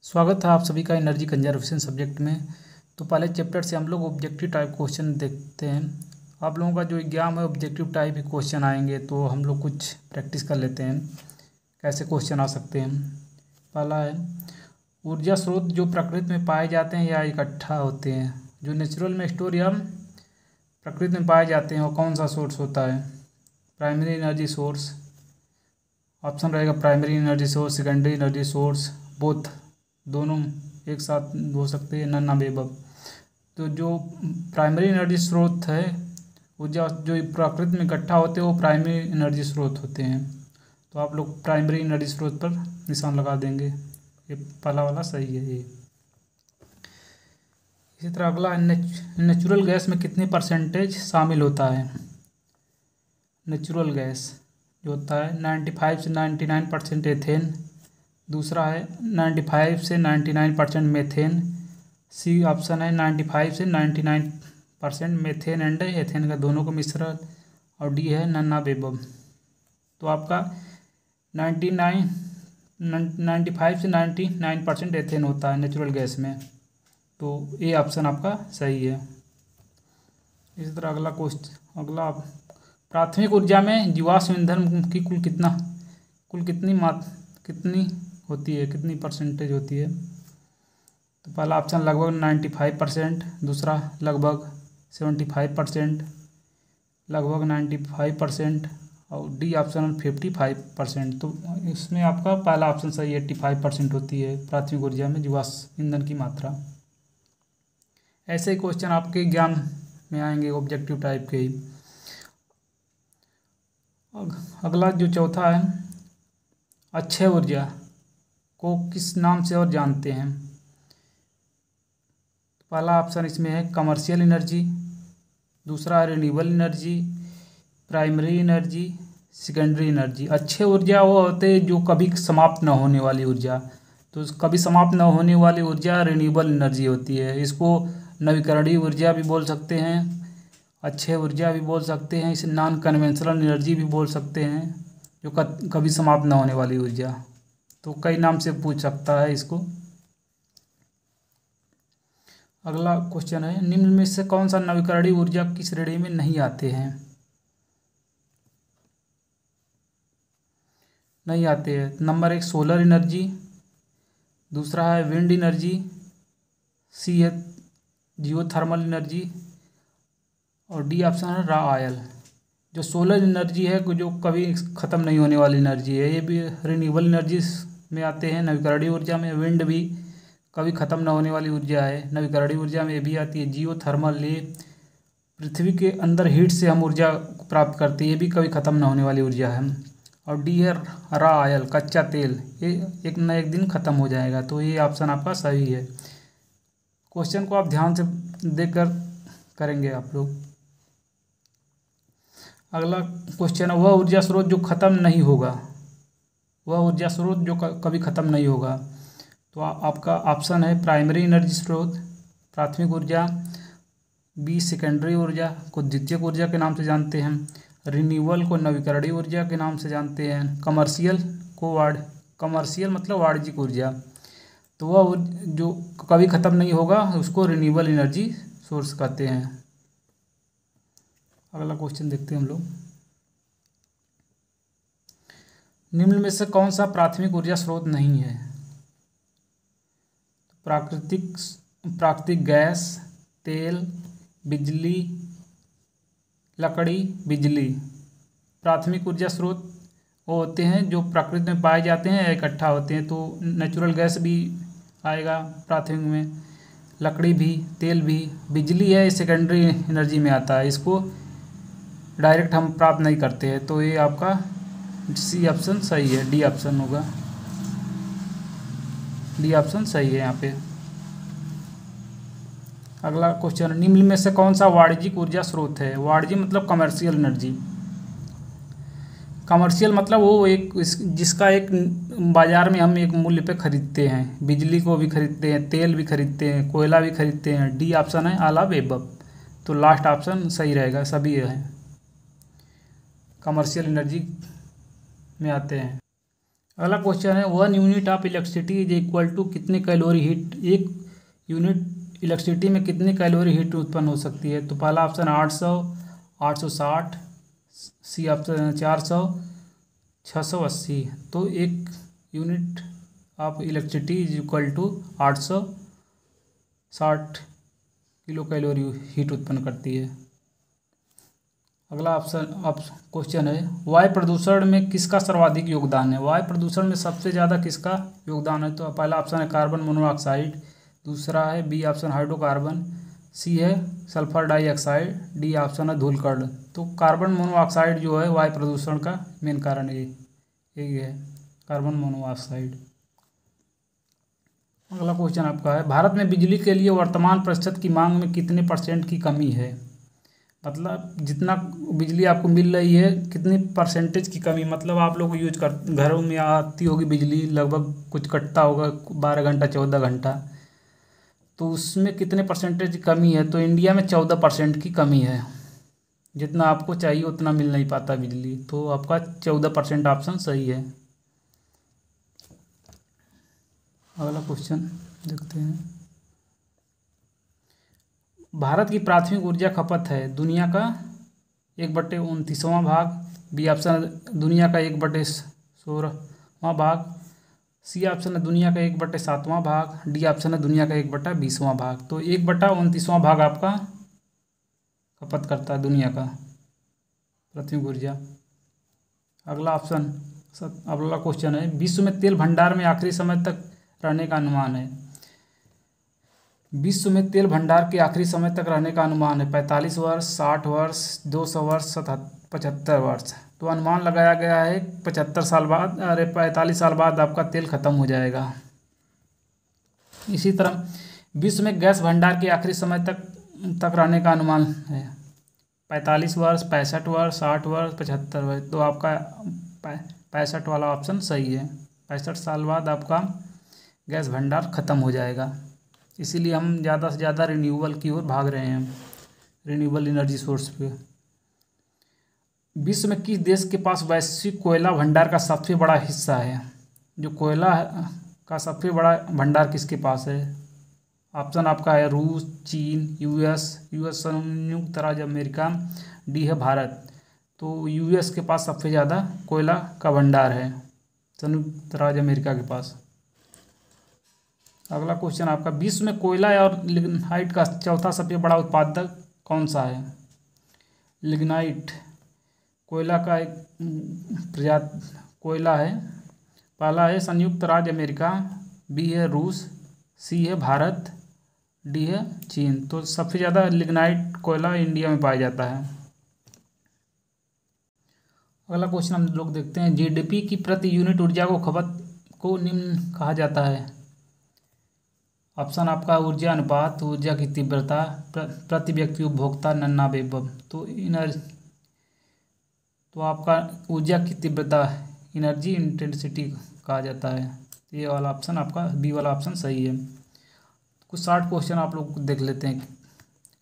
स्वागत है आप सभी का एनर्जी कंजर्वेशन सब्जेक्ट में। तो पहले चैप्टर से हम लोग ऑब्जेक्टिव टाइप क्वेश्चन देखते हैं। आप लोगों का जो एग्जाम है ऑब्जेक्टिव टाइप क्वेश्चन आएंगे, तो हम लोग कुछ प्रैक्टिस कर लेते हैं कैसे क्वेश्चन आ सकते हैं। पहला है, ऊर्जा स्रोत जो प्रकृति में पाए जाते हैं या इकट्ठा होते हैं। जो नेचुरल में स्टोर या प्रकृति में पाए जाते हैं वो कौन सा सोर्स होता है? Primary energy source. ऑप्शन रहेगा primary energy source, secondary energy source, both, दोनों एक साथ हो सकते हैं, नन अवेलेबल। तो जो प्राइमरी एनर्जी स्रोत है ऊर्जा जो प्रकृति में इकट्ठा होते हैं वो प्राइमरी एनर्जी स्रोत होते हैं। तो आप लोग प्राइमरी एनर्जी स्रोत पर निशान लगा देंगे। ये पहला वाला सही है। ये इसी तरह अगला, नेचुरल गैस में कितनी परसेंटेज शामिल होता है? नेचुरल गैस जो होता है 95 से 99% एथेन। दूसरा है 95 से 99% मेथेन। सी ऑप्शन है 95 से 99% मेथेन एंड एथेन का दोनों का मिश्रण। और डी है नन्ना बेबम। तो आपका 95 से 99% एथेन होता है नेचुरल गैस में। तो ये ऑप्शन आपका सही है। इसी तरह अगला क्वेश्चन, प्राथमिक ऊर्जा में जीवाश्म ईंधन की कुल कितनी होती है, कितनी परसेंटेज होती है? तो पहला ऑप्शन लगभग 95%, दूसरा लगभग 75%, लगभग 95% और डी ऑप्शन 55%। तो इसमें आपका पहला ऑप्शन सही है, 85% होती है प्राथमिक ऊर्जा में जीवाश्म ईंधन की मात्रा। ऐसे ही क्वेश्चन आपके ज्ञान में आएंगे ऑब्जेक्टिव टाइप के ही। अगला जो चौथा है, अक्षय ऊर्जा को किस नाम से और जानते हैं? पहला ऑप्शन इसमें है कमर्शियल एनर्जी, दूसरा है renewable energy, primary energy, secondary energy. Akshay ऊर्जा वो होते हैं जो कभी समाप्त न होने वाली ऊर्जा। तो कभी समाप्त न होने वाली ऊर्जा रिन्यूएबल एनर्जी होती है। इसको नवीकरणीय ऊर्जा भी बोल सकते हैं, अक्षय ऊर्जा भी बोल सकते हैं, इसे नॉन कन्वेंशनल एनर्जी भी बोल सकते हैं, जो कभी समाप्त न होने वाली ऊर्जा। तो कई नाम से पूछ सकता है इसको। अगला क्वेश्चन है, निम्न में से कौन सा नवीकरणीय ऊर्जा की श्रेणी में नहीं आते हैं? नंबर 1 सोलर एनर्जी, दूसरा है विंड एनर्जी, सी है जियोथर्मल एनर्जी और डी ऑप्शन है रॉ ऑयल। जो सोलर एनर्जी है जो कभी ख़त्म नहीं होने वाली एनर्जी है, ये भी रिन्यूएबल एनर्जी में आते हैं। नवीकरणीय ऊर्जा में विंड भी कभी ख़त्म न होने वाली ऊर्जा है, नवीकरणीय ऊर्जा में ये भी आती है। जियोथर्मल, ये पृथ्वी के अंदर हीट से हम ऊर्जा प्राप्त करते हैं, ये भी कभी ख़त्म न होने वाली ऊर्जा है। और डी है रॉ ऑयल, कच्चा तेल, ये एक न एक दिन ख़त्म हो जाएगा। तो ये ऑप्शन आपका सही है। क्वेश्चन को आप ध्यान से देखकर करेंगे आप लोग। अगला क्वेश्चन है, वह ऊर्जा स्रोत जो ख़त्म नहीं होगा, वह ऊर्जा स्रोत जो कभी ख़त्म नहीं होगा। तो आपका ऑप्शन है प्राइमरी एनर्जी स्रोत, प्राथमिक ऊर्जा, बी सेकेंडरी ऊर्जा को द्वितीयक ऊर्जा के नाम से जानते हैं, रिन्यूएबल को नवीकरणीय ऊर्जा के नाम से जानते हैं, कमर्शियल मतलब वाणिज्यिक ऊर्जा। तो वह जो कभी ख़त्म नहीं होगा उसको रिन्यूएबल एनर्जी सोर्स कहते हैं। अगला क्वेश्चन देखते हैं हम लोग, निम्न में से कौन सा प्राथमिक ऊर्जा स्रोत नहीं है? प्राकृतिक गैस, तेल, बिजली, लकड़ी, बिजली। प्राथमिक ऊर्जा स्रोत वो होते हैं जो प्रकृति में पाए जाते हैं या इकट्ठा होते हैं। तो नेचुरल गैस भी आएगा प्राथमिक में, लकड़ी भी, तेल भी। बिजली है सेकेंडरी एनर्जी में आता है, इसको डायरेक्ट हम प्राप्त नहीं करते हैं। तो ये आपका सी ऑप्शन सही है, डी ऑप्शन होगा, डी ऑप्शन सही है यहाँ पे। अगला क्वेश्चन, निम्न में से कौन सा वाणिज्यिक ऊर्जा स्रोत है? वाणिज्य मतलब कमर्शियल एनर्जी। कमर्शियल मतलब वो जिसका एक बाज़ार में हम एक मूल्य पे खरीदते हैं। बिजली को भी खरीदते हैं, तेल भी खरीदते हैं, कोयला भी खरीदते हैं। डी ऑप्शन है ऑल ऑफ एबव। तो लास्ट ऑप्शन सही रहेगा, सभी है कमर्शियल एनर्जी में आते हैं। अगला क्वेश्चन है 1 unit of electricity is equal to कितने कैलोरी हीट, एक यूनिट इलेक्ट्रिसिटी में कितनी कैलोरी हीट उत्पन्न हो सकती है। तो पहला ऑप्शन 800, 860, सी ऑप्शन 400, 680। तो एक unit of electricity is equal to 860 kilo calorie heat उत्पन्न करती है। अगला क्वेश्चन है वायु प्रदूषण में किसका सर्वाधिक योगदान है। वायु प्रदूषण में सबसे ज़्यादा किसका योगदान है। तो पहला ऑप्शन है कार्बन मोनोऑक्साइड, दूसरा है बी ऑप्शन हाइड्रोकार्बन, सी है सल्फर डाइऑक्साइड, डी ऑप्शन है धूलकण। तो कार्बन मोनोऑक्साइड जो है वायु प्रदूषण का मेन कारण यही है, कार्बन मोनोऑक्साइड। अगला क्वेश्चन आपका है भारत में बिजली के लिए वर्तमान प्रतिशत की मांग में कितने % की कमी है। मतलब जितना बिजली आपको मिल रही है कितनी % की कमी, मतलब आप लोग यूज कर घरों में आती होगी बिजली, लगभग कुछ कटता होगा 12 घंटा 14 घंटा, तो उसमें कितने % की कमी है। तो इंडिया में 14% की कमी है, जितना आपको चाहिए उतना मिल नहीं पाता बिजली। तो आपका 14% ऑप्शन सही है। अगला क्वेश्चन देखते हैं भारत की प्राथमिक ऊर्जा खपत है दुनिया का 1/29वां भाग, बी ऑप्शन दुनिया का 1/16वां भाग, सी ऑप्शन है दुनिया का 1/7वां भाग, डी ऑप्शन है दुनिया का 1/20वां भाग। तो 1/29वां भाग आपका खपत करता है दुनिया का प्राथमिक ऊर्जा। अगला क्वेश्चन है विश्व में तेल भंडार में आखिरी समय तक रहने का अनुमान है। विश्व में तेल भंडार के आखिरी समय तक रहने का अनुमान है 45 वर्ष, 60 वर्ष, 200 वर्ष, 75 वर्ष। तो अनुमान लगाया गया है 45 साल बाद आपका तेल खत्म हो जाएगा। इसी तरह विश्व में गैस भंडार के आखिरी समय तक रहने का अनुमान है 45 वर्ष, 65 वर्ष, 60 वर्ष, 75 वर्ष। तो आपका 65 वाला ऑप्शन सही है। 65 साल बाद आपका गैस भंडार खत्म हो जाएगा। इसीलिए हम ज़्यादा से ज़्यादा रिन्यूएबल की ओर भाग रहे हैं, रिन्यूएबल एनर्जी सोर्स पे। विश्व में किस देश के पास वैश्विक कोयला भंडार का सबसे बड़ा हिस्सा है। जो कोयला का सबसे बड़ा भंडार किसके पास है। ऑप्शन आपका है रूस, चीन, यूएस संयुक्त राज्य अमेरिका, डी है भारत। तो यूएस के पास सबसे ज़्यादा कोयला का भंडार है, संयुक्त राज्य अमेरिका के पास। अगला क्वेश्चन आपका विश्व में कोयला और लिग्नाइट का चौथा सबसे बड़ा उत्पादक कौन सा है। लिग्नाइट कोयला का एक प्रजाति कोयला है। पहला है संयुक्त राज्य अमेरिका, बी है रूस, सी है भारत, डी है चीन। तो सबसे ज़्यादा लिग्नाइट कोयला इंडिया में पाया जाता है। अगला क्वेश्चन हम लोग देखते हैं जीडीपी की प्रति यूनिट ऊर्जा को खपत को निम्न कहा जाता है। ऑप्शन आपका ऊर्जा अनुपात, ऊर्जा की तीव्रता, प्रति व्यक्ति उपभोक्ता, नन्ना बेबम। तो आपका ऊर्जा की तीव्रता एनर्जी इंटेंसिटी कहा जाता है। ये वाला ऑप्शन आपका बी वाला ऑप्शन सही है। कुछ 60 क्वेश्चन आप लोग देख लेते हैं।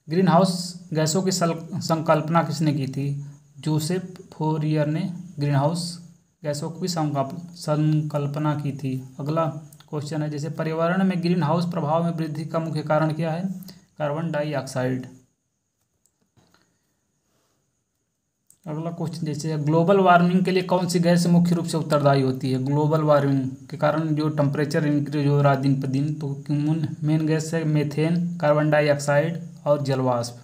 ग्रीन हाउस गैसों की संकल्पना किसने की थी। जोसेफ फोरियर ने ग्रीन हाउस गैसों की संकल्पना की थी। अगला क्वेश्चन है जैसे पर्यावरण में ग्रीन हाउस प्रभाव में वृद्धि का मुख्य कारण क्या है। Carbon dioxide. अगला क्वेश्चन जैसे ग्लोबल वार्मिंग के लिए कौन सी गैस मुख्य रूप से उत्तरदायी होती है। ग्लोबल वार्मिंग के कारण जो टेम्परेचर इंक्रीज हो रहा है दिन पर दिन, तो मेन गैस है मेथेन, कार्बन डाइऑक्साइड और जलवाष्प।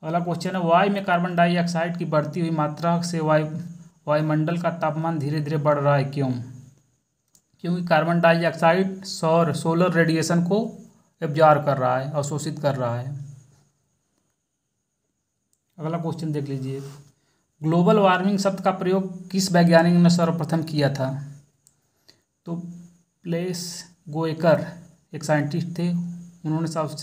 अगला क्वेश्चन है वायु में कार्बन डाइऑक्साइड की बढ़ती हुई मात्रा से वायुमंडल का तापमान धीरे धीरे बढ़ रहा है, क्यों। क्योंकि कार्बन डाइऑक्साइड सोलर रेडिएशन को एब्जॉर्ब कर रहा है, अवशोषित कर रहा है। अगला क्वेश्चन देख लीजिए ग्लोबल वार्मिंग शब्द का प्रयोग किस वैज्ञानिक ने सर्वप्रथम किया था। तो प्लेस गोएकर एक साइंटिस्ट थे, उन्होंने सबसे